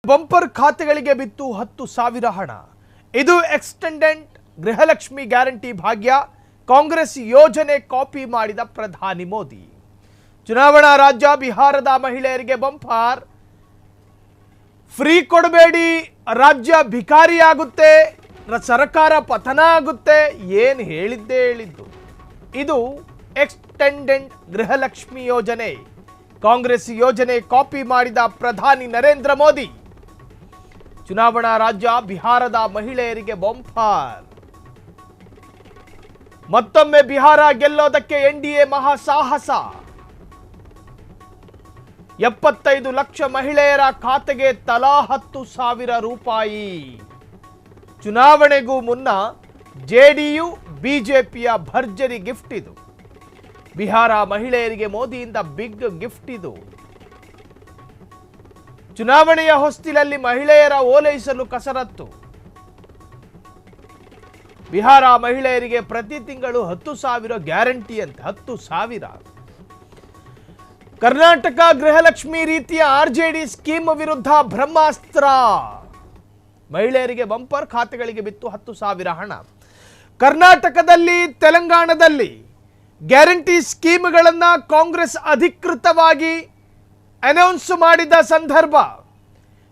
Bumper ಖಾತೆಗಳಿಗೆ ಬಿತ್ತು 10,000 ಹಣ. ಇದು ಎಕ್ಸ್ಟೆಂಡೆಡ್ ಗೃಹಲಕ್ಷ್ಮಿ ಗ್ಯಾರಂಟಿ ಭಾಗ್ಯ. ಕಾಂಗ್ರೆಸ್ ಯೋಜನೆ ಕಾಪಿ ಮಾಡಿದ ಪ್ರಧಾನಿ ಮೋದಿ. ಚುನಾವಣಾ ರಾಜ್ಯ ಬಿಹಾರದ ಮಹಿಳೆಯರಿಗೆ ಬಂಪರ್. ಫ್ರೀ ಕೊಡಬೇಡಿ, ರಾಜ್ಯ ಭಿಕಾರಿಯಾಗುತ್ತೆ, ಸರ್ಕಾರ ಪತನ ಆಗುತ್ತೆ, ಏನು ಹೇಳಿದ್ದು. ಇದು ಎಕ್ಸ್ಟೆಂಡೆಡ್ ಗೃಹಲಕ್ಷ್ಮಿ ಯೋಜನೆ. ಕಾಂಗ್ರೆಸ್ ಯೋಜನೆ ಕಾಪಿ ಮಾಡಿದ ಪ್ರಧಾನಿ ನರೇಂದ್ರ ಮೋದಿ. ಚುನಾವಣಾ ರಾಜ್ಯ ಬಿಹಾರದ ಮಹಿಳೆಯರಿಗೆ ಬಂಪರ್. ಮತ್ತೊಮ್ಮೆ ಬಿಹಾರ ಗೆಲ್ಲೋದಕ್ಕೆ ಎನ್ಡಿಎ ಮಹಾಸಾಹಸ. 75 ಲಕ್ಷ ಮಹಿಳೆಯರ ಖಾತೆಗೆ ತಲಾ 10,000 ರೂಪಾಯಿ. ಚುನಾವಣೆಗೂ ಮುನ್ನ ಜೆಡಿಯು ಬಿಜೆಪಿಯ ಭರ್ಜರಿ ಗಿಫ್ಟ್ ಇದು. ಬಿಹಾರ ಮಹಿಳೆಯರಿಗೆ ಮೋದಿಯಿಂದ ಬಿಗ್ ಗಿಫ್ಟ್ ಇದು. ಚುನಾವಣೆಯ ಹೊಸ್ತಿಲಲ್ಲಿ ಮಹಿಳೆಯರ ಓಲೈಸಲು ಕಸರತ್ತು. ಬಿಹಾರ ಮಹಿಳೆಯರಿಗೆ ಪ್ರತಿ ತಿಂಗಳು 10,000 ಗ್ಯಾರಂಟಿ ಅಂತ. 10,000. ಕರ್ನಾಟಕ ಗೃಹಲಕ್ಷ್ಮಿ ರೀತಿಯ ಆರ್ಜೆಡಿ ಸ್ಕೀಮ್ ವಿರುದ್ಧ ಬ್ರಹ್ಮಾಸ್ತ್ರ. ಮಹಿಳೆಯರಿಗೆ ಬಂಪರ್, ಖಾತೆಗಳಿಗೆ ಬಿತ್ತು 10,000 ಹಣ. ಕರ್ನಾಟಕದಲ್ಲಿ, ತೆಲಂಗಾಣದಲ್ಲಿ ಗ್ಯಾರಂಟಿ ಸ್ಕೀಮ್ಗಳನ್ನು ಕಾಂಗ್ರೆಸ್ ಅಧಿಕೃತವಾಗಿ ಅನೌನ್ಸ್ ಮಾಡಿದ ಸಂದರ್ಭ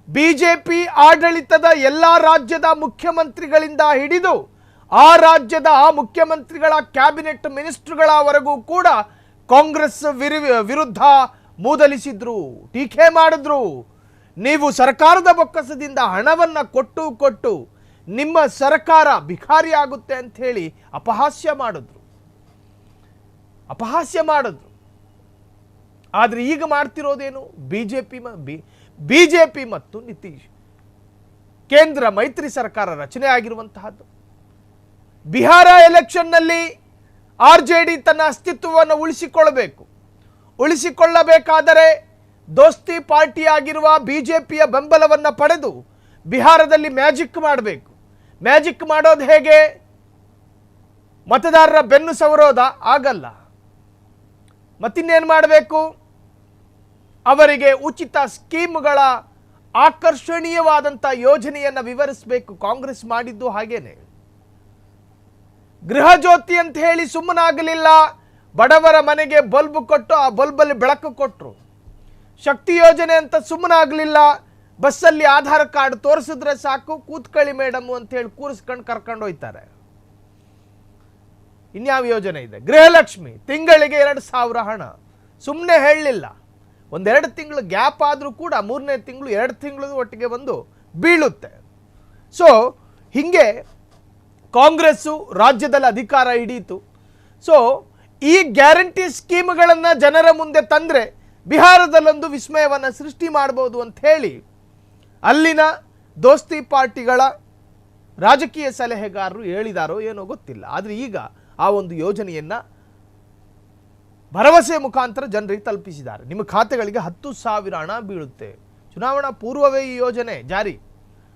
ಬಿಜೆಪಿ ಆಡಳಿತದ ಎಲ್ಲ ರಾಜ್ಯದ ಮುಖ್ಯಮಂತ್ರಿಗಳಿಂದ ಹಿಡಿದು ಆ ರಾಜ್ಯದ ಮುಖ್ಯಮಂತ್ರಿಗಳ ಕ್ಯಾಬಿನೆಟ್ ಮಿನಿಸ್ಟರ್ಗಳವರೆಗೂ ಕೂಡ ಕಾಂಗ್ರೆಸ್ ವಿರುದ್ಧ ಮೂದಲಿಸಿದ್ರು, ಟೀಕೆ ಮಾಡಿದ್ರು. ನೀವು ಸರ್ಕಾರದ ಬೊಕ್ಕಸದಿಂದ ಹಣವನ್ನು ಕೊಟ್ಟು ನಿಮ್ಮ ಸರ್ಕಾರ ಭಿಕಾರಿ ಆಗುತ್ತೆ ಅಂತ ಹೇಳಿ ಅಪಹಾಸ್ಯ ಮಾಡಿದ್ರು. ಆದರೆ ಈಗ ಮಾಡ್ತಿರೋದೇನು? ಬಿಜೆಪಿ ಮತ್ತು ನಿತೀಶ್ ಕೇಂದ್ರ ಮೈತ್ರಿ ಸರ್ಕಾರ ರಚನೆ ಆಗಿರುವಂತಹದ್ದು. ಬಿಹಾರ ಎಲೆಕ್ಷನ್ನಲ್ಲಿ ಆರ್ಜೆಡಿ ತನ್ನ ಅಸ್ತಿತ್ವವನ್ನು ಉಳಿಸಿಕೊಳ್ಳಬೇಕಾದರೆ ದೋಸ್ತಿ ಪಾರ್ಟಿಯಾಗಿರುವ ಬಿಜೆಪಿಯ ಬೆಂಬಲವನ್ನು ಪಡೆದು ಬಿಹಾರದಲ್ಲಿ ಮ್ಯಾಜಿಕ್ ಮಾಡಬೇಕು. ಮ್ಯಾಜಿಕ್ ಮಾಡೋದು ಹೇಗೆ? ಮತದಾರರ ಬೆನ್ನು ಸವರೋದ? ಆಗಲ್ಲ. ಮತ್ತಿನ್ನೇನು ಮಾಡಬೇಕು? ಅವರಿಗೆ ಉಚಿತ ಸ್ಕೀಮ್ಗಳ ಆಕರ್ಷಣೀಯವಾದಂಥ ಯೋಜನೆಯನ್ನು ವಿವರಿಸಬೇಕು. ಕಾಂಗ್ರೆಸ್ ಮಾಡಿದ್ದು ಹಾಗೇನೆ. ಗೃಹ ಜ್ಯೋತಿ ಅಂತ ಹೇಳಿ ಸುಮ್ಮನಾಗಲಿಲ್ಲ. ಬಡವರ ಮನೆಗೆ ಬಲ್ಬ್ ಕೊಟ್ಟು ಆ ಬಲ್ಬಲ್ಲಿ ಬೆಳಕು ಕೊಟ್ಟರು. ಶಕ್ತಿ ಯೋಜನೆ ಅಂತ ಸುಮ್ಮನಾಗಲಿಲ್ಲ. ಬಸ್ಸಲ್ಲಿ ಆಧಾರ್ ಕಾರ್ಡ್ ತೋರಿಸಿದ್ರೆ ಸಾಕು, ಕೂತ್ಕೊಳ್ಳಿ ಮೇಡಮ್ ಅಂತ ಹೇಳಿ ಕೂರಿಸ್ಕೊಂಡು ಕರ್ಕೊಂಡು ಹೋಯ್ತಾರೆ. ಇನ್ಯಾವ ಯೋಜನೆ ಇದೆ? ಗೃಹಲಕ್ಷ್ಮಿ, ತಿಂಗಳಿಗೆ 2,000 ಹಣ. ಸುಮ್ಮನೆ ಹೇಳಲಿಲ್ಲ. 1-2 ತಿಂಗಳು ಗ್ಯಾಪ್ ಆದರೂ ಕೂಡ 3ನೇ ತಿಂಗಳು 2 ತಿಂಗಳು ಒಟ್ಟಿಗೆ ಬಂದು ಬೀಳುತ್ತೆ. ಸೊ ಹೀಗೆ ಕಾಂಗ್ರೆಸ್ಸು ರಾಜ್ಯದಲ್ಲಿ ಅಧಿಕಾರ ಹಿಡಿಯಿತು. ಸೊ ಈ ಗ್ಯಾರಂಟಿ ಸ್ಕೀಮ್ಗಳನ್ನು ಜನರ ಮುಂದೆ ತಂದರೆ ಬಿಹಾರದಲ್ಲೊಂದು ವಿಸ್ಮಯವನ್ನು ಸೃಷ್ಟಿ ಮಾಡ್ಬೋದು ಅಂತ ಹೇಳಿ ಅಲ್ಲಿನ ದೋಸ್ತಿ ಪಾರ್ಟಿಗಳ ರಾಜಕೀಯ ಸಲಹೆಗಾರರು ಹೇಳಿದಾರೋ ಏನೋ ಗೊತ್ತಿಲ್ಲ. ಆದರೆ ಈಗ ಆ ಒಂದು ಯೋಜನೆಯನ್ನು ಭರವಸೆ ಮುಖಾಂತರ ಜನರಿಗೆ ತಲುಪಿಸಿದ್ದಾರೆ. ನಿಮ್ಮ ಖಾತೆಗಳಿಗೆ 10,000 ಹಣ ಬೀಳುತ್ತೆ. ಚುನಾವಣಾ ಪೂರ್ವವೇ ಈ ಯೋಜನೆ ಜಾರಿ.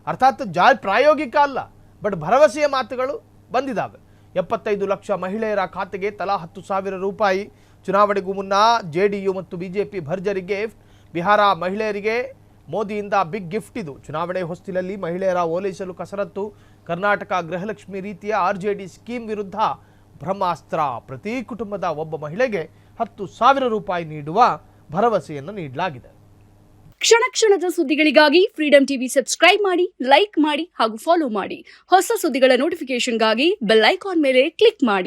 ಅರ್ಥಾತ್ ಪ್ರಾಯೋಗಿಕ ಅಲ್ಲ, ಬಟ್ ಭರವಸೆಯ ಮಾತುಗಳು ಬಂದಿದ್ದಾವೆ. 75 ಲಕ್ಷ ಮಹಿಳೆಯರ ಖಾತೆಗೆ ತಲಾ 10,000 ರೂಪಾಯಿ. ಚುನಾವಣೆಗೂ ಮುನ್ನ ಜೆಡಿಯು ಮತ್ತು ಬಿಜೆಪಿ ಭರ್ಜರಿ ಗಿಫ್ಟ್. ಬಿಹಾರ ಮಹಿಳೆಯರಿಗೆ ಮೋದಿಯಿಂದ ಬಿಗ್ ಗಿಫ್ಟ್ ಇದು. ಚುನಾವಣೆ ಹೊಸ್ತಿಲಲ್ಲಿ ಮಹಿಳೆಯರ ಓಲೈಸಲು ಕಸರತ್ತು. ಕರ್ನಾಟಕ ಗೃಹಲಕ್ಷ್ಮಿ ರೀತಿಯ ಆರ್ಜೆಡಿ ಸ್ಕೀಮ್ ವಿರುದ್ಧ ಬ್ರಹ್ಮಾಸ್ತ್ರ. ಪ್ರತಿ ಕುಟುಂಬದ ಒಬ್ಬ ಮಹಿಳೆಗೆ 10,000 ರೂಪಾಯಿ ನೀಡುವ ಭರವಸೆಯನ್ನು ನೀಡಲಾಗಿದೆ. ಕ್ಷಣ ಕ್ಷಣದ ಸುದ್ದಿಗಳಿಗಾಗಿ ಫ್ರೀಡಂ ಟಿವಿ ಸಬ್ಸ್ಕ್ರೈಬ್ ಮಾಡಿ, ಲೈಕ್ ಮಾಡಿ ಹಾಗೂ ಫಾಲೋ ಮಾಡಿ. ಹೊಸ ಸುದ್ದಿಗಳ ನೋಟಿಫಿಕೇಶನ್ಗಾಗಿ ಬೆಲ್ ಐಕಾನ್ ಮೇಲೆ ಕ್ಲಿಕ್ ಮಾಡಿ.